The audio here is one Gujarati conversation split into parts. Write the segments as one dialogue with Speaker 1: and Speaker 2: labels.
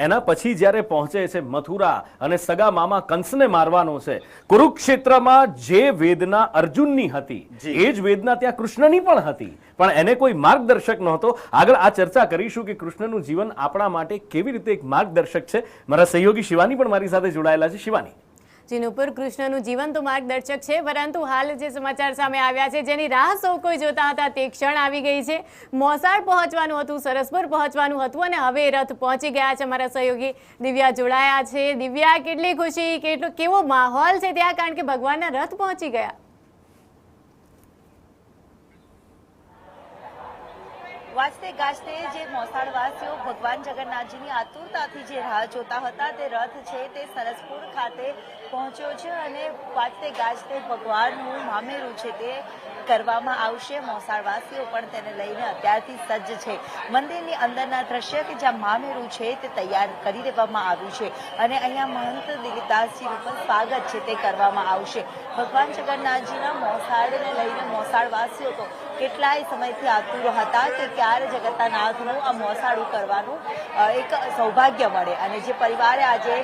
Speaker 1: એના પછી જ્યારે પહોંચે છે મથુરા અને સગા મામા કંસને મારવાનો છે, કુરુક્ષેત્રમાં જે વેદના અર્જુનની હતી એ જ વેદના ત્યાં કૃષ્ણની પણ હતી, પણ એને કોઈ માર્ગદર્શક નહોતો. આગળ આ ચર્ચા કરીશું કે કૃષ્ણનું જીવન આપણા માટે કેવી રીતે એક માર્ગદર્શક છે. મારા સહયોગી શિવાની પણ મારી સાથે જોડાયેલા છે. શિવાની
Speaker 2: જી નુપુર, કૃષ્ણનું જીવન તો માર્ગદર્શક છે, પરંતુ હાલ જે સમાચાર સામે આવ્યા છે જેની રાહ સૌ કોઈ જોતા હતા તે ક્ષણ આવી ગઈ છે. મોસાળ પહોંચવાનું હતું, સરસપુર પહોંચવાનું હતું અને હવે રથ પહોંચી ગયા છે. મારા સહયોગી દિવ્યા જોડાયા છે. દિવ્યા, કેટલી ખુશી, કેવો માહોલ છે ત્યાં, કારણ કે ભગવાનના રથ પહોંચી ગયા?
Speaker 3: વાજતે ગાજતે જે મોસાળવાસીઓ ભગવાન જગન્નાથજીની આતુરતાથી જે રાહ જોતા હતા તે રથ છે તે સરસપુર ખાતે પહોંચ્યો છે અને વાજતે ગાજતે ભગવાનનું મામેરું છે તે કરવામાં આવશે. મોસાળવાસીઓ પણ તેને લઈને અત્યારથી સજ્જ છે. મંદિરની અંદરના દ્રશ્ય કે જ્યાં મામેરું છે તે તૈયાર કરી દેવામાં આવ્યું છે અને અહીંયા મહંત દિલીપદાસજીનું પણ સ્વાગત છે તે કરવામાં આવશે. ભગવાન જગન્નાથજીના મોસાળને લઈને મોસાળવાસીઓ તો કેટલાય સમયથી આતુર હતા કે ક્યારે જગતના નાથનું આ મોસાળું કરવાનું એક સૌભાગ્ય મળે અને જે પરિવારે આજે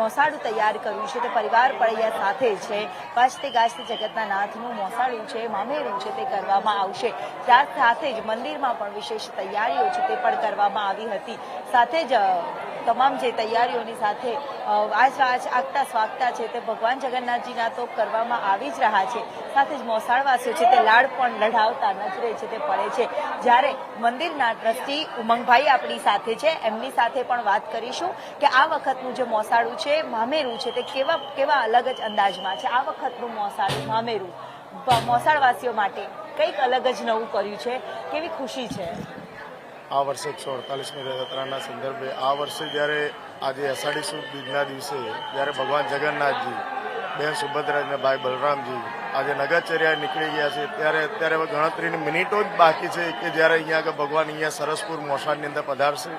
Speaker 3: મોસાળું તૈયાર કર્યું છે તે પરિવાર પણ અહીંયા સાથે છે. વાજતે ગાજતે જગતના નાથનું મોસાળું છે, મામેરું છે તે કરવામાં આવશે. ત્યાર સાથે જ મંદિરમાં પણ વિશેષ તૈયારીઓ છે તે પણ કરવામાં આવી હતી. સાથે જ તમામ જે તૈયારીઓની સાથે આગતા સ્વાગતા છે તે ભગવાન જગન્નાથજીના તો કરવામાં આવી જ રહ્યા છે. સાથે જ મોસાળવાસીઓ છે તે લાડ પણ લઢાવતા નજરે છે તે પડે છે. જ્યારે મંદિરના ટ્રસ્ટી ઉમંગભાઈ આપણી સાથે છે, એમની સાથે પણ વાત કરીશું કે આ વખતનું જે મોસાળું છે, મામેરું છે તે કેવા અલગ જ અંદાજમાં છે. આ વખતનું મોસાળું મામેરું મોસાળવાસીઓ માટે કંઈક અલગ જ નવું કર્યું છે. કેવી ખુશી છે?
Speaker 4: આ વર્ષે 148મી રથયાત્રાના સંદર્ભે આ વર્ષે જ્યારે આજે અષાઢી સુદ બીજના દિવસે જ્યારે ભગવાન જગન્નાથજી, બહેન સુભદ્રા અને ભાઈ બલરામજી આજે નગરચર્યાએ નીકળી ગયા છે ત્યારે અત્યારે ગણતરીની મિનિટો જ બાકી છે કે જ્યારે અહીંયા આગળ ભગવાન અહીંયા સરસપુર મોસાળની અંદર પધારશે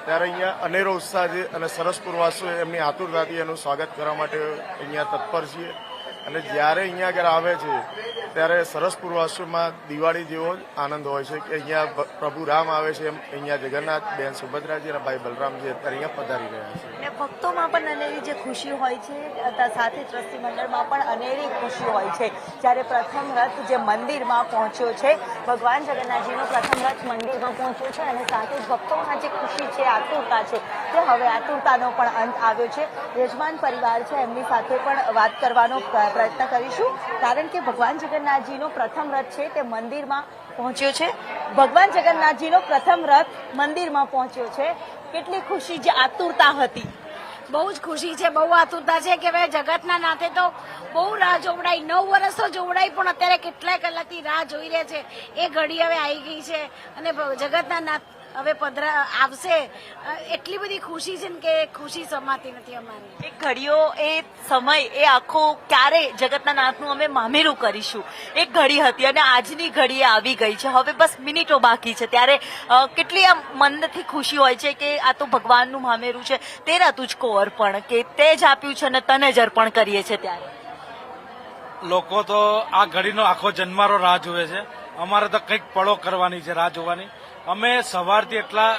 Speaker 4: ત્યારે અહીંયા અનેરો ઉત્સાહ છે અને સરસપુરવાસીઓ એમની આતુરતાથી એનું સ્વાગત કરવા માટે અહીંયા તત્પર છીએ. અને જ્યારે અહીંયા આગળ આવે છે ત્યારે સરસપુરવાસીઓમાં દિવાળી જેવો જ આનંદ હોય છે કે અહીંયા પ્રભુ રામ આવે છે એમ અહીંયા જગન્નાથ, બેન સુભદ્રાજી અને ભાઈ બલરામજી અત્યારે અહીંયા પધારી રહ્યા છે.
Speaker 3: અને ભક્તોમાં પણ અનેરી જે ખુશી હોય છે, સાથે ટ્રસ્ટી મંડળમાં પણ અનેરી ખુશી હોય છે. જ્યારે પ્રથમ રથ જે મંદિરમાં પહોંચ્યો છે, ભગવાન જગન્નાથજીનો પ્રથમ રથ મંદિરમાં પહોંચ્યો છે અને સાથે જ ભક્તોમાં જે ખુશી છે, આતુરતા છે, તે હવે આતુરતાનો પણ અંત આવ્યો છે. યજમાન પરિવાર છે એમની સાથે પણ વાત કરવાનો પ્રયત્ન કરીશું, કારણ કે ભગવાન જગન્નાથજીનો પ્રથમ રથ છે તે મંદિરમાં પહોંચ્યો છે. ભગવાન જગન્નાથજીનો પ્રથમ રથ મંદિરમાં પહોંચ્યો છે. કેટલી ખુશી, જે આતુરતા હતી?
Speaker 5: બહુ જ ખુશી છે, બહુ આતુરતા છે કે હવે જગતના નાથે તો બહુ રાહ જોવડાઈ, 9 વર્ષ તો જોવડાઈ, પણ અત્યારે કેટલાય કલાકથી રાહ જોઈ રહ્યા છે. એ ઘડી હવે આવી ગઈ છે અને જગતના નાથ હવે આવશે. એટલી બધી ખુશી છે ને કે ખુશી સમાતી નથી અમારી.
Speaker 3: એ ઘડીઓ, એ સમય, એ આખો ક્યારે જગતના નાથનું અમે મામેરું કરીશું એ ઘડી હતી અને આજની ઘડી આવી ગઈ છે. હવે બસ મિનિટો બાકી છે. ત્યારે કેટલી આમ મનથી ખુશી હોય છે કે આ તો ભગવાનનું મામેરું છે, તેના તુજકો અર્પણ, કે તે જ આપ્યું છે અને તને જ અર્પણ કરીએ છીએ. ત્યારે
Speaker 6: લોકો તો આ ઘડીનો આખો જન્મારો રાહ જોવે છે. અમારે તો કંઈક પળો કરવાની છે, રાહ જોવાની. અમે સવારથી એટલા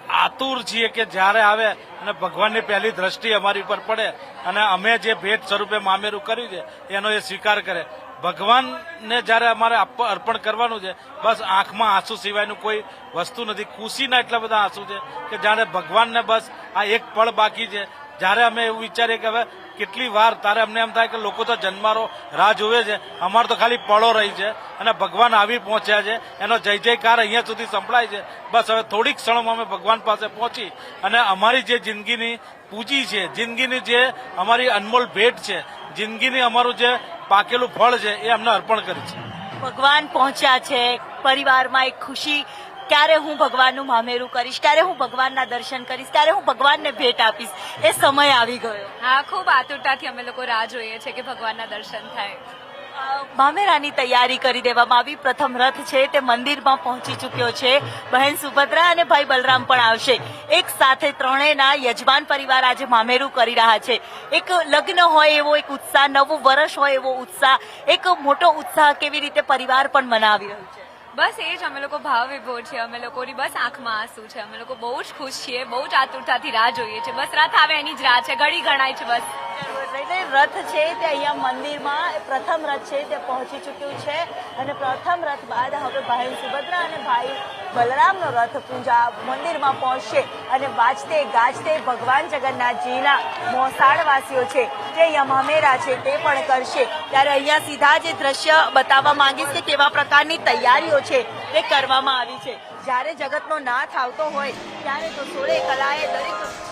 Speaker 6: આતુર છીએ કે જ્યારે આવે અને ભગવાનની પહેલી દ્રષ્ટિ અમારી ઉપર પડે અને અમે જે ભેટ સ્વરૂપે મામેરું કર્યું છે એનો એ સ્વીકાર કરે. ભગવાનને જ્યારે અમારે અર્પણ કરવાનું છે, બસ આંખમાં આંસુ સિવાયનું કોઈ વસ્તુ નથી. ખુશીના એટલા બધા આંસુ છે કે જાણે ભગવાનને બસ આ એક પળ બાકી છે. જ્યારે અમે એવું વિચારીએ કે હવે કેટલી વાર, તારે અમને એમ થાય કે લોકો તો જન્મારો રાહ જોવે છે, અમારે તો ખાલી પળો રહી છે અને ભગવાન આવી પહોંચ્યા છે. એનો જય જયકાર અહીંયા સુધી સંભળાય છે. બસ હવે થોડીક ક્ષણોમાં અમે ભગવાન પાસે પહોંચી અને અમારી જે જિંદગીની પૂંજી છે, જિંદગીની જે અમારી અનમોલ ભેટ છે, જિંદગીની અમારું જે પાકેલું ફળ છે એ અમને અર્પણ કરી છે.
Speaker 3: ભગવાન પહોંચ્યા છે, પરિવારમાં એક ખુશી, ક્યારે હું ભગવાનનું મામેરું કરીશ, ક્યારે હું ભગવાનના દર્શન કરીશ, ક્યારે હું ભગવાનને ભેટ આપીશ, એ સમય આવી ગયો.
Speaker 7: હા, ખૂબ આતુરતાથી અમે લોકો રાહ જોઈએ છે કે ભગવાનના દર્શન થાય.
Speaker 3: મામેરાની તૈયારી કરી દેવામાં આવી. પ્રથમ રથ છે તે મંદિરમાં પહોંચી ચૂક્યો છે. બહેન સુભદ્રા અને ભાઈ બલરામ પણ આવશે. એક સાથે ત્રણેયના યજમાન પરિવાર આજે મામેરું કરી રહ્યા છે. એક લગ્ન હોય એવો એક ઉત્સાહ, નવું વર્ષ હોય એવો ઉત્સાહ, એક મોટો ઉત્સાહ કેવી રીતે પરિવાર પણ મનાવી રહ્યું છે.
Speaker 7: બસ એ જ અમે લોકો ભાવ વિભોર છીએ, અમે લોકોની બસ આંખમાં આંસુ છે, અમે લોકો બહુ જ ખુશ છીએ, બહુ જ આતુરતાથી રાહ જોઈએ છે, બસ રથ આવે એની જ રાહ છે, ઘડી ગણાય છે બસ.
Speaker 3: એટલે રથ છે તે અહીંયા મંદિરમાં પ્રથમ રથ છે તે પહોંચી ચૂક્યું છે અને પ્રથમ રથ બાદ હવે ભાઈ સુભદ્રા અને ભાઈ બલરામનો રથ પૂજા મંદિરમાં પહોંચશે અને વાજતે ગાજતે ભગવાન જગન્નાથજીના મોસાળવાસીઓ છે જે અહીંયા મામેરા છે તે પણ કરશે. ત્યારે અહીંયા સીધા જે દ્રશ્ય બતાવવા માંગીશ કે કેવા પ્રકારની તૈયારીઓ છે તે કરવામાં આવી છે. જ્યારે જગતનો નાથ આવતો હોય ત્યારે તો સોળે કલાએ દરેક